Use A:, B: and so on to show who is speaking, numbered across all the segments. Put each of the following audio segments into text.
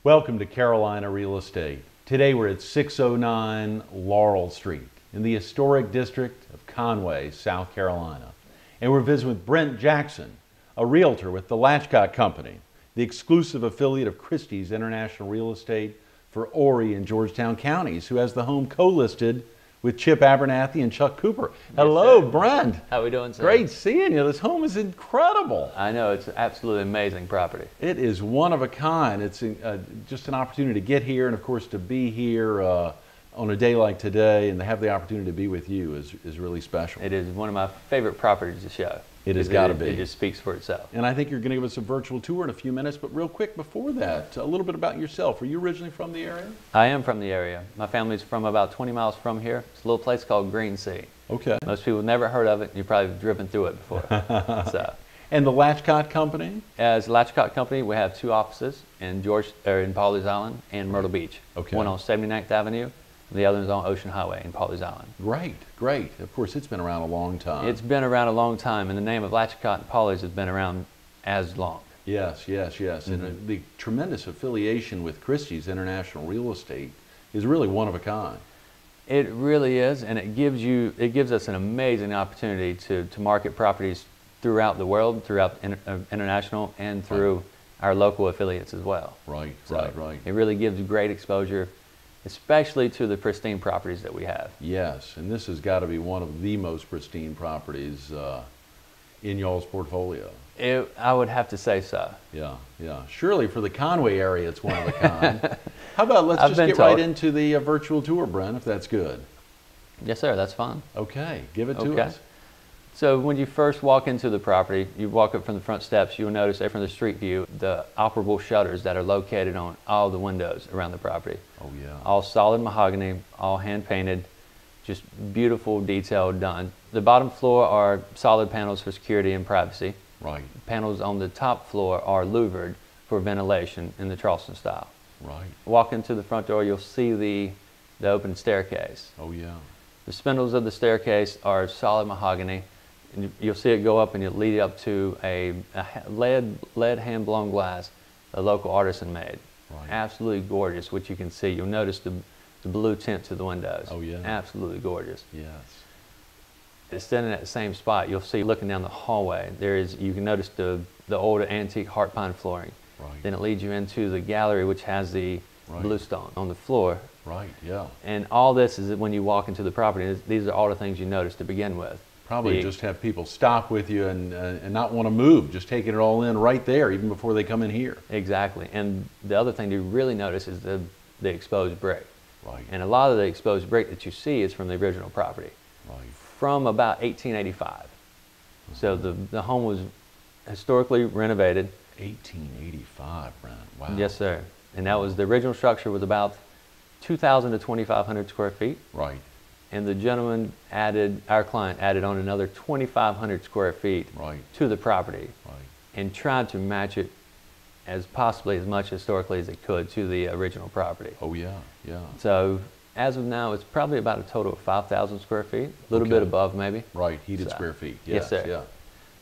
A: Welcome to Carolina Real Estate. Today we're at 609 Laurel Street in the Historic District of Conway, South Carolina. And we're visiting with Brent Jackson, a realtor with the Lachicotte Company, the exclusive affiliate of Christie's International Real Estate for Horry and Georgetown counties, who has the home co-listed with Chip Abernathy and Chuck Cooper. Hello,
B: yes,
A: Brent.
B: How are we doing, sir?
A: Great seeing you. This home is incredible.
B: I know, it's absolutely amazing property.
A: It is one of a kind. It's just an opportunity to get here and, of course, to be here on a day like today and to have the opportunity to be with you is really special.
B: It is one of my favorite properties to show.
A: It has got to be.
B: It just speaks for itself.
A: And I think you're going to give us a virtual tour in a few minutes, but real quick before that, a little bit about yourself. Are you originally from the area?
B: I am from the area. My family's from about 20 miles from here. It's a little place called Green Sea.
A: Okay.
B: Most people have never heard of it. You've probably driven through it before.
A: And the Lachicotte Company?
B: As Lachicotte Company, we have two offices in Pawleys Island and Myrtle Beach.
A: Okay.
B: One on 79th Avenue. The other is on Ocean Highway in Pawleys Island.
A: Great, great. Of course, it's been around a long time.
B: It's been around a long time, and the name of Lachicotte and Pawleys has been around as long.
A: Yes, yes, yes.
B: Mm-hmm.
A: And the tremendous affiliation with Christie's International Real Estate is really one of a kind.
B: It really is, and it gives us an amazing opportunity to market properties throughout the world, throughout international, and through our local affiliates as well.
A: Right,
B: So
A: right.
B: It really gives great exposure, especially to the pristine properties that we have.
A: Yes, and this has got to be one of the most pristine properties in y'all's portfolio.
B: I would have to say so.
A: Yeah, yeah. Surely for the Conway area, it's one of a kind. How about let's
B: I've
A: just
B: been
A: get
B: told.
A: right into the virtual tour, Brent, if that's good.
B: Yes, sir, that's fine.
A: Okay, give it to
B: Okay.
A: us.
B: So when you first walk into the property, you walk up from the front steps, you'll notice there from the street view, the operable shutters that are located on all the windows around the property.
A: Oh, yeah.
B: All solid mahogany, all hand painted, just beautiful detail done. The bottom floor are solid panels for security and privacy.
A: Right,
B: Panels on the top floor are louvered for ventilation in the Charleston style.
A: right.
B: Walk into the front door, you'll see the open staircase.
A: Oh, yeah.
B: The spindles of the staircase are solid mahogany. And you'll see it go up and you'll lead up to a lead hand-blown glass a local artisan made.
A: Right.
B: Absolutely gorgeous, which you can see. You'll notice the blue tint to the windows.
A: Oh, yeah.
B: Absolutely gorgeous.
A: Yes.
B: It's standing at the same spot. You'll see looking down the hallway, you can notice the older antique heart pine flooring.
A: Right.
B: Then it leads you into the gallery, which has the bluestone on the floor.
A: Right, yeah.
B: And all this is when you walk into the property. These are all the things you notice to begin with.
A: Probably just have people stop with you and not want to move, just taking it all in right there, even before they come in here.
B: Exactly. And the other thing to really notice is the exposed brick.
A: Right,
B: And a lot of the exposed brick that you see is from the original property,
A: right.
B: from about 1885. So the home was historically renovated.
A: 1885, Brent. Wow.
B: Yes, sir. And that was the original structure was about 2,000 to 2,500 square feet.
A: Right,
B: And the gentleman our client added on another 2,500 square feet
A: right,
B: to the property
A: right.
B: and tried to match it as much historically as it could to the original property.
A: Oh, yeah, yeah.
B: So as of now, it's probably about a total of 5,000 square feet, a little
A: Okay.
B: bit above maybe.
A: Right, heated
B: So,
A: square feet.
B: yes, sir.
A: Yeah.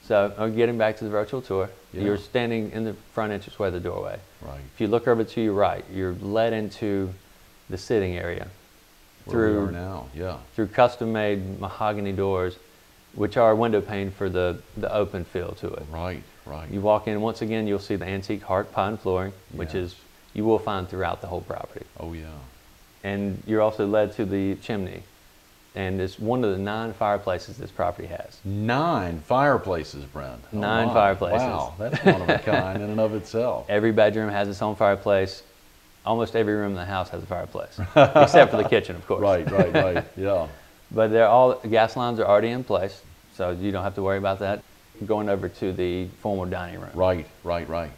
B: So getting back to the virtual tour,
A: Yeah.
B: you're standing in the front entranceway of the doorway.
A: Right.
B: If you look over to your right, you're led into the sitting area
A: Where we are now, yeah.
B: through custom-made mahogany doors, which are window pane for the open feel to it.
A: Right, right.
B: You walk in, once again, you'll see the antique heart pine flooring, which
A: Yes.
B: you will find throughout the whole property.
A: Oh, yeah.
B: And you're also led to the chimney, and it's one of the 9 fireplaces this property has.
A: 9 fireplaces, Brent. Oh,
B: 9
A: my.
B: fireplaces.
A: Wow, that's one of a kind in and of itself.
B: Every bedroom has its own fireplace. Almost every room in the house has a fireplace, except for the kitchen, of course.
A: Right, yeah.
B: But gas lines are already in place, so you don't have to worry about that. Going over to the formal dining room.
A: Right,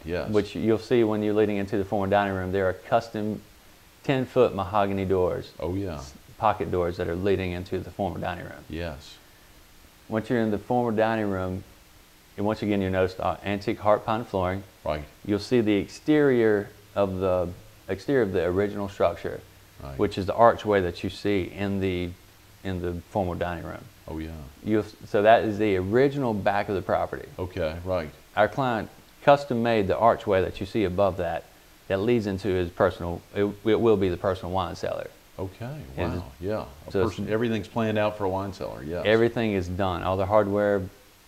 A: yes.
B: Which you'll see when you're leading into the formal dining room. There are custom 10-foot mahogany doors,
A: Oh, yeah,
B: pocket doors that are leading into the formal dining room.
A: yes.
B: Once you're in the formal dining room, and once again you notice the antique heart pine flooring.
A: Right,
B: You'll see the exterior of the original structure,
A: right.
B: which is the archway that you see in the formal dining room.
A: Oh, yeah.
B: So that is the original back of the property.
A: Okay, right.
B: Our client custom made the archway that you see above that that leads into his personal, it will be the personal wine cellar.
A: Okay,
B: And
A: wow, yeah.
B: so
A: Everything's planned out for a wine cellar, yes.
B: Everything is done, all the hardware,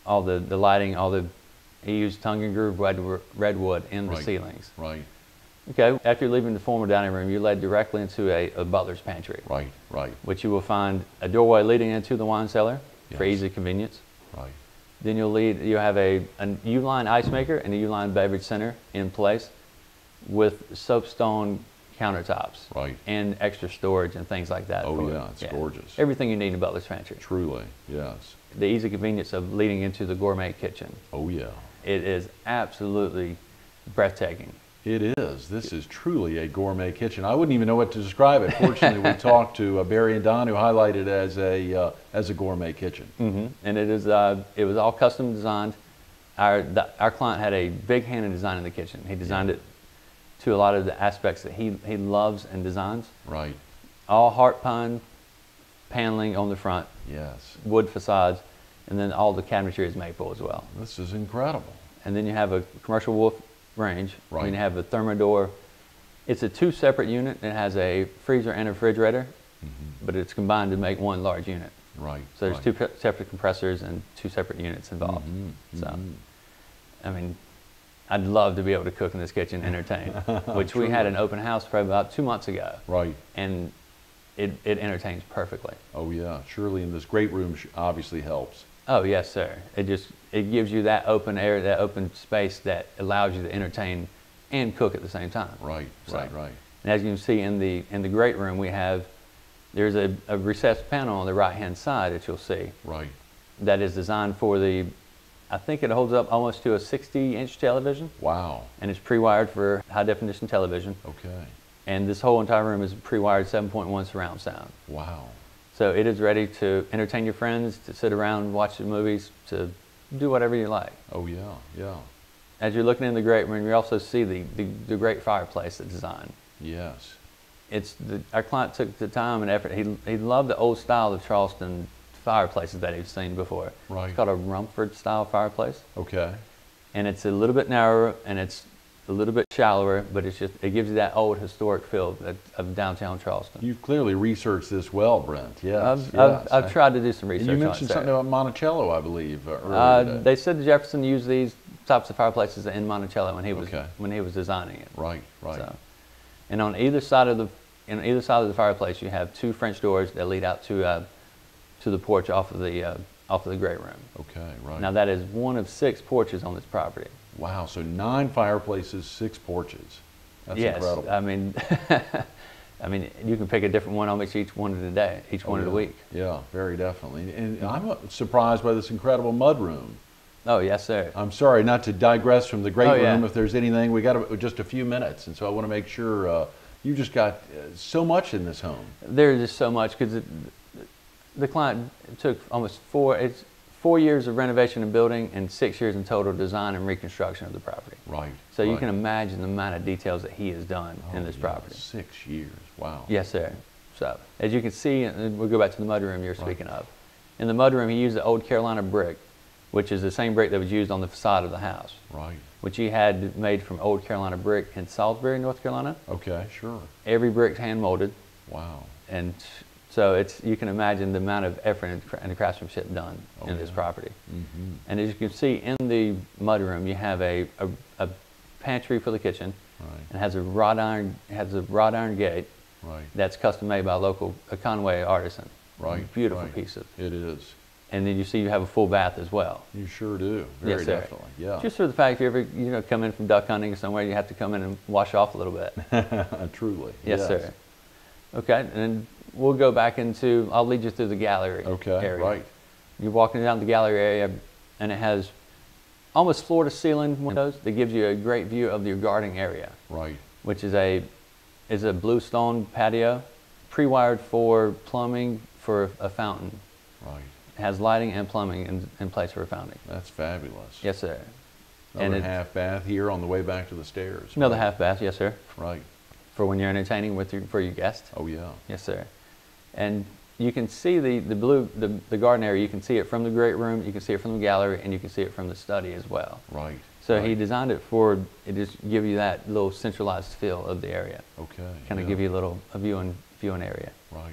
B: all the lighting, he used tongue and groove redwood in the ceilings.
A: Right.
B: Okay, after you're leaving the former dining room, you led directly into a butler's pantry.
A: Right, right.
B: Which you will find a doorway leading into the wine cellar for
A: Yes.
B: easy convenience.
A: Right.
B: Then you have a U-line ice maker and a U-line beverage center in place with soapstone countertops.
A: Right.
B: And extra storage and things like that.
A: Oh yeah, it's gorgeous.
B: Everything you need in a butler's pantry.
A: Truly, yes.
B: The easy convenience of leading into the gourmet kitchen.
A: Oh yeah.
B: It is absolutely breathtaking.
A: It is. This is truly a gourmet kitchen. I wouldn't even know what to describe it. Fortunately, we talked to Barry and Don, who highlighted it as a gourmet kitchen.
B: Mm-hmm. And it was all custom designed. Our client had a big hand in designing the kitchen. He designed it to a lot of the aspects that he loves and designs.
A: Right.
B: All heart pine paneling on the front.
A: Yes.
B: Wood facades, and then all the cabinetry is maple as well.
A: This is incredible.
B: And then you have a commercial wolf range.
A: Right.
B: And you have a thermodor. It's a 2 separate unit. It has a freezer and a refrigerator, but it's combined to make one large unit.
A: Right.
B: So there's 2 separate compressors and 2 separate units involved. So, I mean, I'd love to be able to cook in this kitchen and entertain, which we had an open house probably about 2 months ago.
A: Right.
B: And it entertains perfectly.
A: Oh yeah, surely, and this great room obviously helps.
B: Oh yes, sir. It gives you that open air, that open space that allows you to entertain and cook at the same time.
A: Right, right, right.
B: And as you can see in the great room, there's a recessed panel on the right hand side that you'll see.
A: Right.
B: That is designed for I think it holds up almost to a 60-inch television.
A: Wow.
B: And it's pre-wired for high definition television.
A: Okay.
B: And this whole entire room is pre-wired 7.1 surround sound.
A: Wow.
B: So it is ready to entertain your friends, to sit around and watch the movies, to do whatever you like.
A: Oh yeah, yeah.
B: As you're looking in the great room, you also see the great fireplace that's designed.
A: Yes.
B: Our client took the time and effort. He loved the old style of Charleston fireplaces that he's seen before.
A: Right.
B: It's called a Rumford style fireplace.
A: Okay.
B: And it's a little bit narrower and it's a little bit shallower, but it gives you that old historic feel of downtown Charleston.
A: You've clearly researched this well, Brent. Yes.
B: I've tried to do some research.
A: You mentioned something about Monticello, I believe.
B: They said Jefferson used these types of fireplaces in Monticello when he was designing it.
A: Right, right.
B: So, and on either side of the fireplace, you have 2 French doors that lead out to the porch off of the great room.
A: Okay, right.
B: Now that is one of 6 porches on this property.
A: Wow, so 9 fireplaces, 6 porches. That's incredible.
B: I mean, you can pick a different one on each one of the day, each one of the week.
A: Yeah, very definitely. And I'm surprised by this incredible mud room.
B: Oh yes, sir.
A: I'm sorry not to digress from the great room. If there's anything, we got just a few minutes, and so I want to make sure you just got so much in this home.
B: There's just so much because the client took almost 4 years of renovation and building and 6 years in total design and reconstruction of the property.
A: Right.
B: So you can imagine the amount of details that he has done in this property.
A: 6 years. Wow.
B: Yes, sir. So as you can see, and we'll go back to the mudroom you're speaking of. In the mudroom, he used the old Carolina brick, which is the same brick that was used on the facade of the house. Right. Which he had made from old Carolina brick in Salisbury, North Carolina.
A: Okay, sure.
B: Every brick's hand molded.
A: Wow.
B: And so you can imagine the amount of effort and craftsmanship done in this property. And as you can see in the mudroom, you have a pantry for the kitchen. Right. And has a wrought iron gate. Right. That's custom made by a local Conway artisan. Right. Beautiful piece of.
A: It is.
B: And then you have a full bath as well.
A: You sure do. Very definitely. Yeah.
B: Just for the fact, if you ever come in from duck hunting or somewhere, you have to come in and wash off a little bit.
A: Truly.
B: Yes, sir. Okay, and we'll go back into. I'll lead you through the gallery area. Right. You're walking down the gallery area, and it has almost floor-to-ceiling windows that gives you a great view of your gardening area. Right. Which is a bluestone patio, pre-wired for plumbing for a fountain. Right. It has lighting and plumbing in place for a fountain.
A: That's fabulous.
B: Yes, sir.
A: Another half bath here on the way back to the stairs.
B: Another half bath, yes, sir.
A: Right.
B: For when you're entertaining for your guests.
A: Oh yeah.
B: Yes, sir. And you can see the garden area. You can see it from the great room. You can see it from the gallery, and you can see it from the study as well.
A: Right.
B: So he designed it for it just give you that little centralized feel of the area.
A: Okay.
B: Kind of give you a viewing area.
A: Right.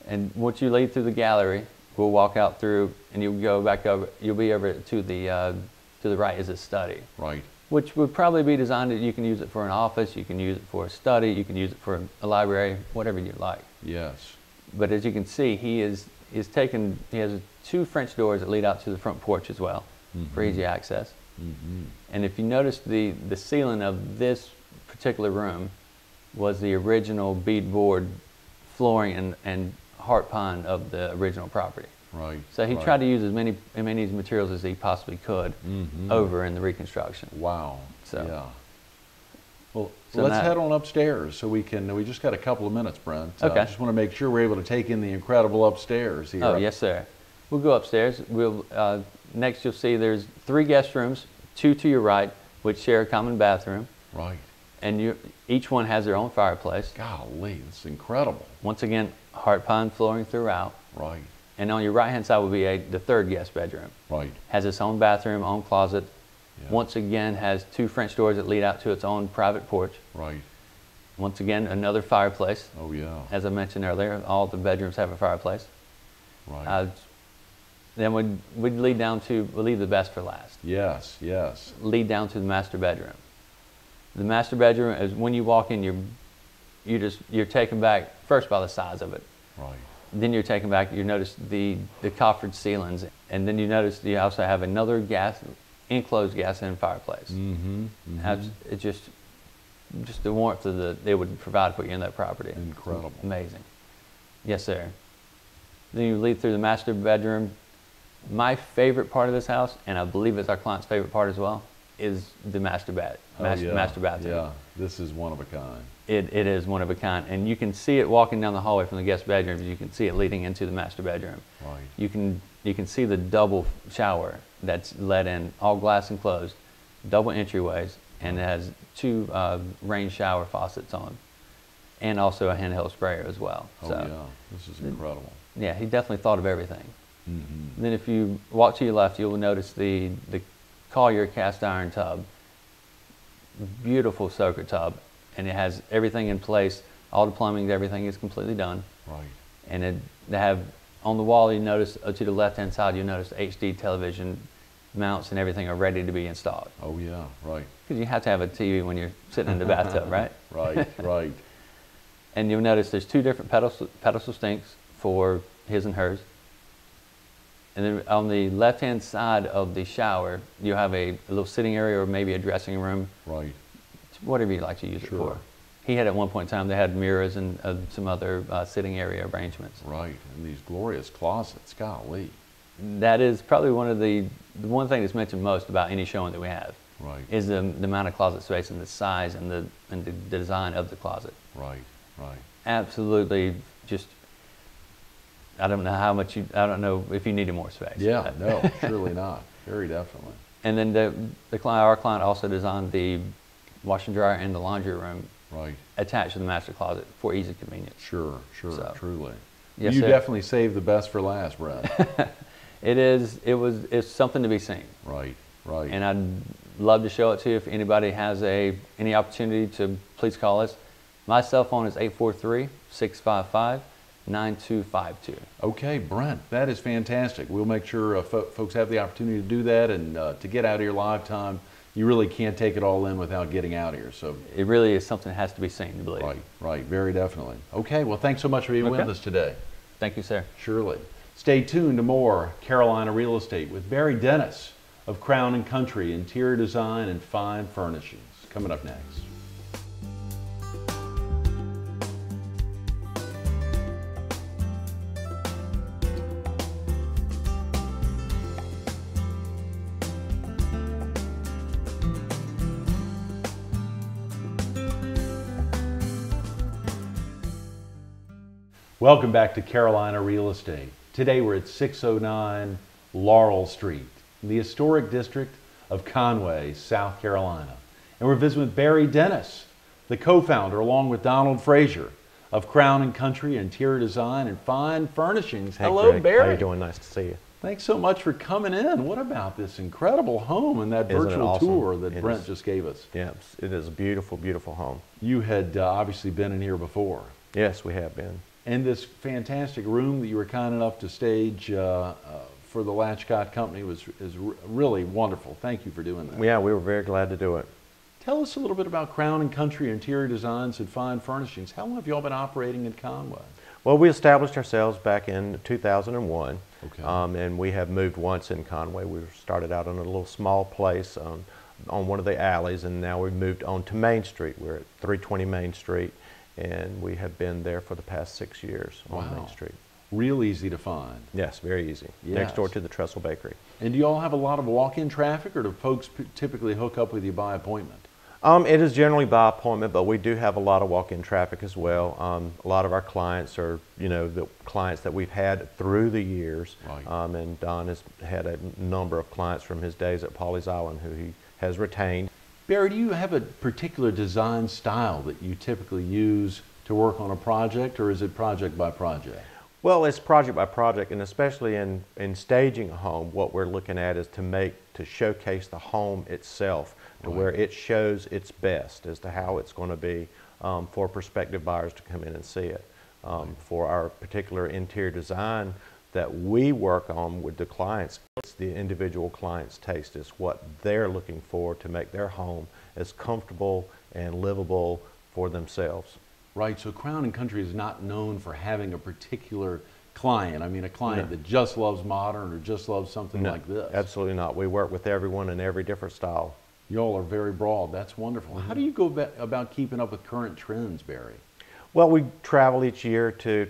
B: And once you leave through the gallery, we'll walk out through, and you'll go back over. You'll be over to the right is a study.
A: Right.
B: Which would probably be designed that you can use it for an office, you can use it for a study, you can use it for a library, whatever you like.
A: Yes.
B: But as you can see, he has 2 French doors that lead out to the front porch as well, for easy access. And if you notice, the ceiling of this particular room was the original beadboard flooring and heart pine of the original property.
A: Right.
B: So he tried to use as many of these materials as he possibly could over in the reconstruction.
A: Wow.
B: So,
A: yeah. Well, let's head on upstairs so we just got a couple of minutes, Brent.
B: Okay.
A: I just want to make sure we're able to take in the incredible upstairs here.
B: Oh, yes, sir. We'll go upstairs. Next you'll see there's 3 guest rooms, 2 to your right, which share a common bathroom.
A: Right.
B: And each one has their own fireplace.
A: Golly, this is incredible.
B: Once again, heart pine flooring throughout.
A: Right.
B: And on your right-hand side will be the 3rd guest bedroom.
A: Right.
B: Has its own bathroom, own closet.
A: Yeah.
B: Once again, has 2 French doors that lead out to its own private porch.
A: Right.
B: Once again, another fireplace.
A: Oh, yeah.
B: As I mentioned earlier, all the bedrooms have a fireplace.
A: Right.
B: Then we'd lead we'll leave the best for last.
A: Yes, yes.
B: Lead down to the master bedroom. The master bedroom is when you walk in, you're taken back first by the size of it.
A: Right.
B: Then you're taken back. You notice the coffered ceilings, and then you notice you also have another enclosed gas-in fireplace. It's just the warmth they would provide for you in that property.
A: Incredible.
B: Amazing. Yes, sir. Then you lead through the master bedroom. My favorite part of this house, and I believe it's our client's favorite part as well, is the master bathroom.
A: Yeah, this is one of a kind.
B: It is one of a kind, and you can see it walking down the hallway from the guest bedrooms. You can see it leading into the master bedroom.
A: Right.
B: You can see the double shower that's let in, all glass enclosed, double entryways, and it has 2 rain shower faucets on, and also a handheld sprayer as well.
A: Oh, yeah, this is incredible.
B: Yeah, he definitely thought of everything. Then if you walk to your left, you'll notice the Collier cast iron tub. Beautiful soaker tub, and it has everything in place. All the plumbing, everything is completely done.
A: Right.
B: And they have on the wall, you notice to the left-hand side, you notice HD television mounts and everything are ready to be installed.
A: Oh, yeah, right.
B: Because you have to have a TV when you're sitting in the bathtub, right?
A: Right, right.
B: And you'll notice there's 2 different pedestal sinks for his and hers. And then on the left-hand side of the shower, you have a little sitting area or maybe a dressing room.
A: Right.
B: Whatever you like to use it for. He had at one point in time, they had mirrors and some other sitting area arrangements.
A: Right, and these glorious closets, golly.
B: That is probably the one thing that's mentioned most about any showing that we have.
A: Right.
B: Is the amount of closet space and the size and the design of the closet.
A: Right, right.
B: Absolutely, just I don't know if you needed more space.
A: Yeah, no, surely not. Very definitely.
B: And then our client also designed the wash and dryer and the laundry room attached to the master closet for easy convenience.
A: Sure, truly.
B: Yes,
A: you
B: sir.
A: definitely saved the best for last, Brent.
B: It's something to be seen.
A: Right, right.
B: And I'd love to show it to you. If anybody has any opportunity to, please call us. My cell phone is 843-655-9252.
A: Okay, Brent, that is fantastic. We'll make sure folks have the opportunity to do that, and to get out here live time. You really can't take it all in without getting out here. So
B: it really is something that has to be seen to believe.
A: Right, right, very definitely. Okay, well, thanks so much for being with us today.
B: Thank you, sir.
A: Surely. Stay tuned to more Carolina Real Estate with Barry Dennis of Crown and Country Interior Design and Fine Furnishings. Coming up next. Welcome back to Carolina Real Estate. Today we're at 609 Laurel Street in the Historic District of Conway, South Carolina. And we're visiting with Barry Dennis, the co-founder, along with Donald Frazier of Crown and Country Interior Design and Fine Furnishings.
C: Hey,
A: Hello,
C: Greg.
A: Barry.
C: How you doing? Nice to see you.
A: Thanks so much for coming in. What about this incredible home and that virtual
C: awesome?
A: tour that Brent just gave us?
C: Yes, it is a beautiful, beautiful home.
A: You had obviously been in here before.
C: Yes, we have been.
A: And this fantastic room that you were kind enough to stage for the Lachicotte company is really wonderful. Thank you for doing that.
C: Yeah, we were very glad to do it.
A: Tell us a little bit about Crown & Country Interior Designs and Fine Furnishings. How long have you all been operating in Conway?
C: Well, we established ourselves back in 2001,
A: okay.
C: And we have moved once in Conway. We started out in a little small place on one of the alleys, and now we've moved on to Main Street. We're at 320 Main Street, and we have been there for the past 6 years on Main Street.
A: Real easy to find.
C: Yes, very easy.
A: Yes.
C: Next door to the Trestle Bakery.
A: And do you all have a lot of walk-in traffic, or do folks typically hook up with you by appointment?
C: It is generally by appointment, but we do have a lot of walk-in traffic as well. A lot of our clients are, the clients that we've had through the years.
A: Right.
C: And Don has had a number of clients from his days at Pawleys Island who he has retained.
A: Barry, do you have a particular design style that you typically use to work on a project, or is it project by project?
C: Well, it's project by project, and especially in staging a home, what we're looking at is to showcase the home itself, to where it shows its best as to how it's going to be for prospective buyers to come in and see it. For our particular interior design that we work on with the clients, it's the individual client's taste. It's what they're looking for to make their home as comfortable and livable for themselves.
A: Right, so Crown & Country is not known for having a particular client. I mean, a client that just loves modern or just loves something like this.
C: Absolutely not. We work with everyone in every different style.
A: Y'all are very broad. That's wonderful. How do you go about keeping up with current trends, Barry?
C: Well, we travel twice a year to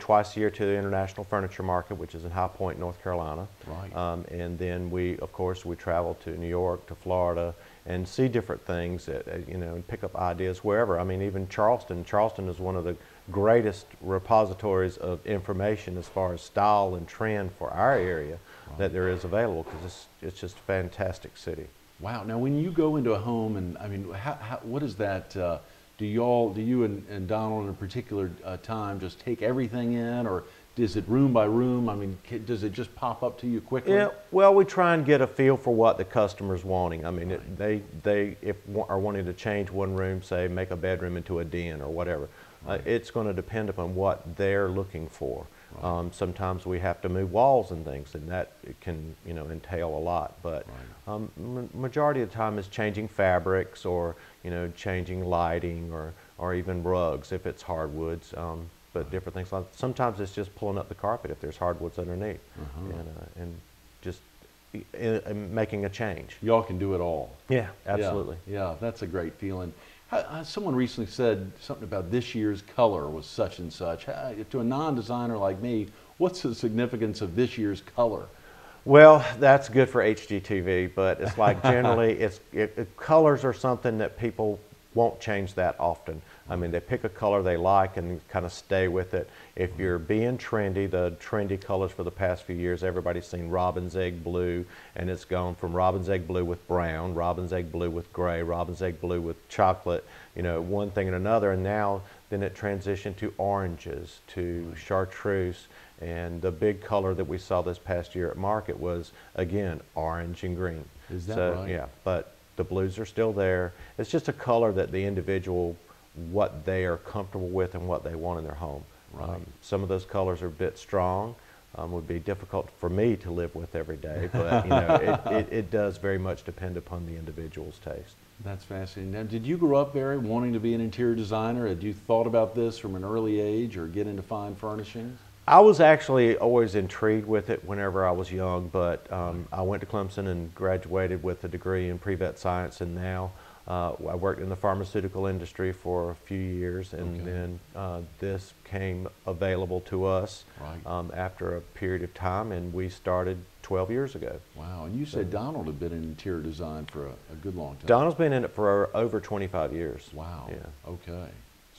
C: the International Furniture Market, which is in High Point, North Carolina.
A: Right.
C: And then of course, we travel to New York, to Florida, and see different things, and pick up ideas wherever. I mean, even Charleston. Charleston is one of the greatest repositories of information as far as style and trend for our area that there is available, because it's just a fantastic city.
A: Wow. Now, when you go into a home, and I mean, what is that? Do you and Donald in a particular time just take everything in, or is it room by room? I mean, does it just pop up to you quickly?
C: Yeah. Well, we try and get a feel for what the customer's wanting. I mean, they are wanting to change one room, say make a bedroom into a den or whatever. It's going to depend upon what they're looking for. Sometimes we have to move walls and things, and that can entail a lot. But majority of the time is changing fabrics, or changing lighting, or even rugs if it's hardwoods. But different things like that. Sometimes it's just pulling up the carpet if there's hardwoods underneath, and just making a change.
A: Y'all can do it all.
C: Yeah, absolutely.
A: Yeah, that's a great feeling. Someone recently said something about this year's color was such and such. To a non-designer like me, what's the significance of this year's color?
C: Well, that's good for HGTV, but it's like generally, colors are something that people won't change that often. I mean, they pick a color they like and kind of stay with it. If you're being trendy, the trendy colors for the past few years, everybody's seen robin's egg blue, and it's gone from robin's egg blue with brown, robin's egg blue with gray, robin's egg blue with chocolate, one thing and another, and now then it transitioned to oranges, to chartreuse, and the big color that we saw this past year at market was, again, orange and green.
A: Is that right?
C: Yeah, but the blues are still there. It's just a color that the individual, what they are comfortable with and what they want in their home.
A: Right.
C: Some of those colors are a bit strong, would be difficult for me to live with every day, but it does very much depend upon the individual's taste.
A: That's fascinating. Now, did you grow up, Barry, wanting to be an interior designer? Had you thought about this from an early age, or get into fine furnishings?
C: I was actually always intrigued with it whenever I was young, but I went to Clemson and graduated with a degree in pre-vet science, and now I worked in the pharmaceutical industry for a few years, and then this came available to us after a period of time, and we started 12 years ago.
A: Wow, and you said Donald had been in interior design for a good long time.
C: Donald's been in it for over 25 years.
A: Wow,
C: yeah.
A: Okay.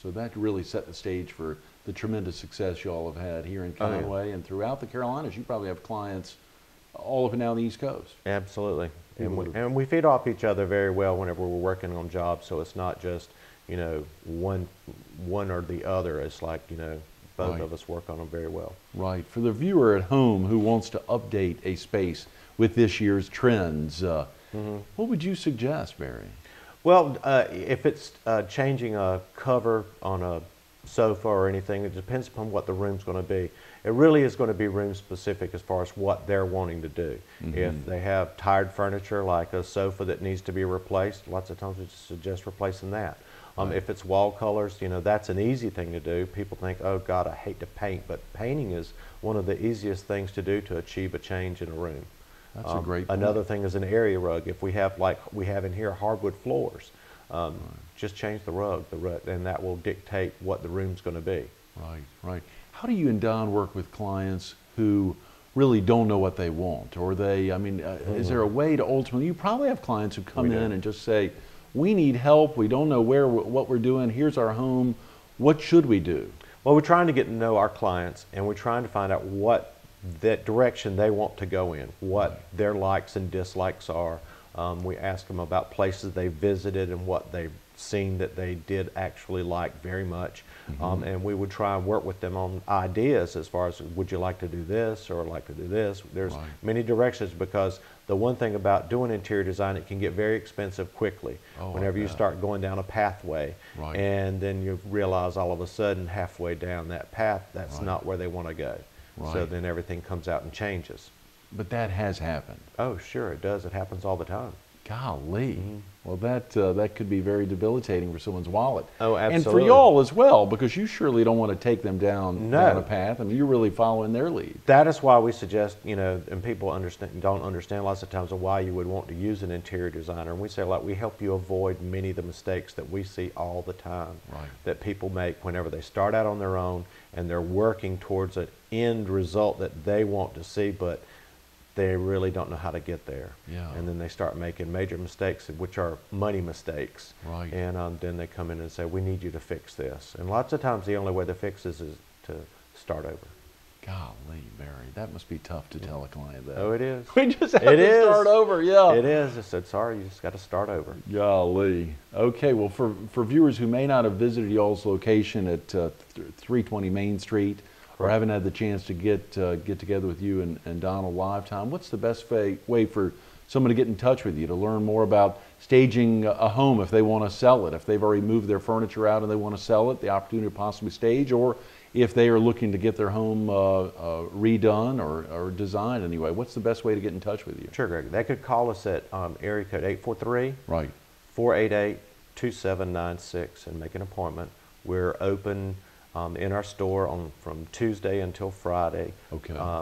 A: So that really set the stage for the tremendous success you all have had here in Conway and throughout the Carolinas. You probably have clients all up and down the East Coast.
C: Absolutely. And we feed off each other very well whenever we're working on jobs, so it's not just, one or the other. It's like, both of us work on them very well.
A: Right. For the viewer at home who wants to update a space with this year's trends, what would you suggest, Barry?
C: Well, if it's changing a cover on a sofa or anything, it depends upon what the room's going to be. It really is going to be room specific as far as what they're wanting to do. If they have tired furniture like a sofa that needs to be replaced, lots of times we suggest replacing that. If it's wall colors, you know, that's an easy thing to do. People think, oh God, I hate to paint, but painting is one of the easiest things to do to achieve a change in a room.
A: That's a great point.
C: Another thing is an area rug. If we have, like we have in here, hardwood floors, just change the rug, and that will dictate what the room's going to be.
A: Right, right. How do you and Don work with clients who really don't know what they want? Or they, I mean, is there a way to ultimately, you probably have clients who come in and just say, we need help, we don't know what we're doing, here's our home, what should we do?
C: Well, we're trying to get to know our clients, and we're trying to find out what that direction they want to go in, what their likes and dislikes are. We ask them about places they visited and what they've seen that they did actually like very much. And we would try and work with them on ideas as far as, would you like to do this or like to do this? There's many directions, because the one thing about doing interior design, it can get very expensive quickly. Whenever you start going down a pathway, and then you realize all of a sudden halfway down that path, that's not where they want to go. So then everything comes out and changes.
A: But that has happened.
C: Oh, sure, it does. It happens all the time.
A: Golly. Well, that could be very debilitating for someone's wallet.
C: Oh, absolutely.
A: And for y'all as well, because you surely don't want to take them down a path. I mean, you're really following their lead.
C: That is why we suggest, you know, and people don't understand lots of times why you would want to use an interior designer. And we say, like, we help you avoid many of the mistakes that we see all the time that people make whenever they start out on their own and they're working towards an end result that they want to see, but they really don't know how to get there. And then they start making major mistakes, which are money mistakes. And then they come in and say, we need you to fix this. And lots of times the only way to fix this is to start over.
A: Golly, Barry, that must be tough to tell a client that.
C: Oh, it is.
A: We just have to start over,
C: It is. I said, sorry, you just got to start over.
A: Golly. Okay, well, for viewers who may not have visited y'all's location at 320 Main Street, or haven't had the chance to get together with you and Donald live time, what's the best way for someone to get in touch with you, to learn more about staging a home if they want to sell it, if they've already moved their furniture out and they want to sell it, the opportunity to possibly stage, or if they are looking to get their home redone or designed anyway? What's the best way to get in touch with you?
C: Sure, Greg. They could call us at area code 843-488-2796 and make an appointment. We're open in our store from Tuesday until Friday,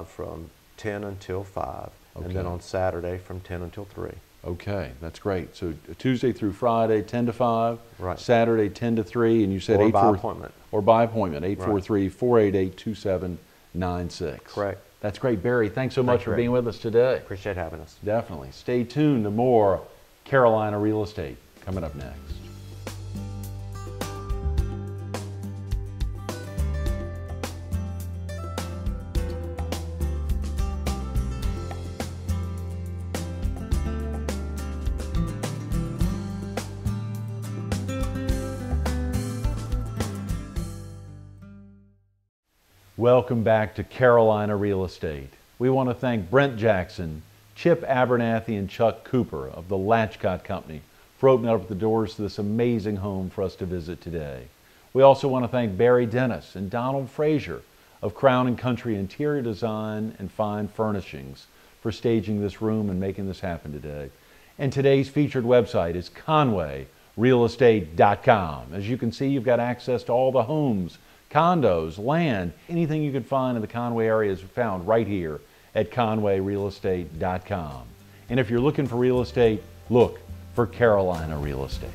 C: from 10 until 5, and then on Saturday from 10 until 3.
A: Okay, that's great. So Tuesday through Friday, 10 to 5, Saturday, 10 to 3, and you said
C: by appointment.
A: Or by appointment, 843-488-2796.
C: Correct.
A: That's great. Barry, thanks so much for being with us today.
C: Appreciate having us.
A: Definitely. Stay tuned to more Carolina Real Estate coming up next. Welcome back to Carolina Real Estate. We want to thank Brent Jackson, Chip Abernathy, and Chuck Cooper of the Lachicotte Company for opening up the doors to this amazing home for us to visit today. We also want to thank Barry Dennis and Donald Frazier of Crown & Country Interior Design and Fine Furnishings for staging this room and making this happen today. And today's featured website is conwayrealestate.com. As you can see, you've got access to all the homes, condos, land, anything you can find in the Conway area is found right here at conwayrealestate.com. And if you're looking for real estate, look for Carolina Real Estate.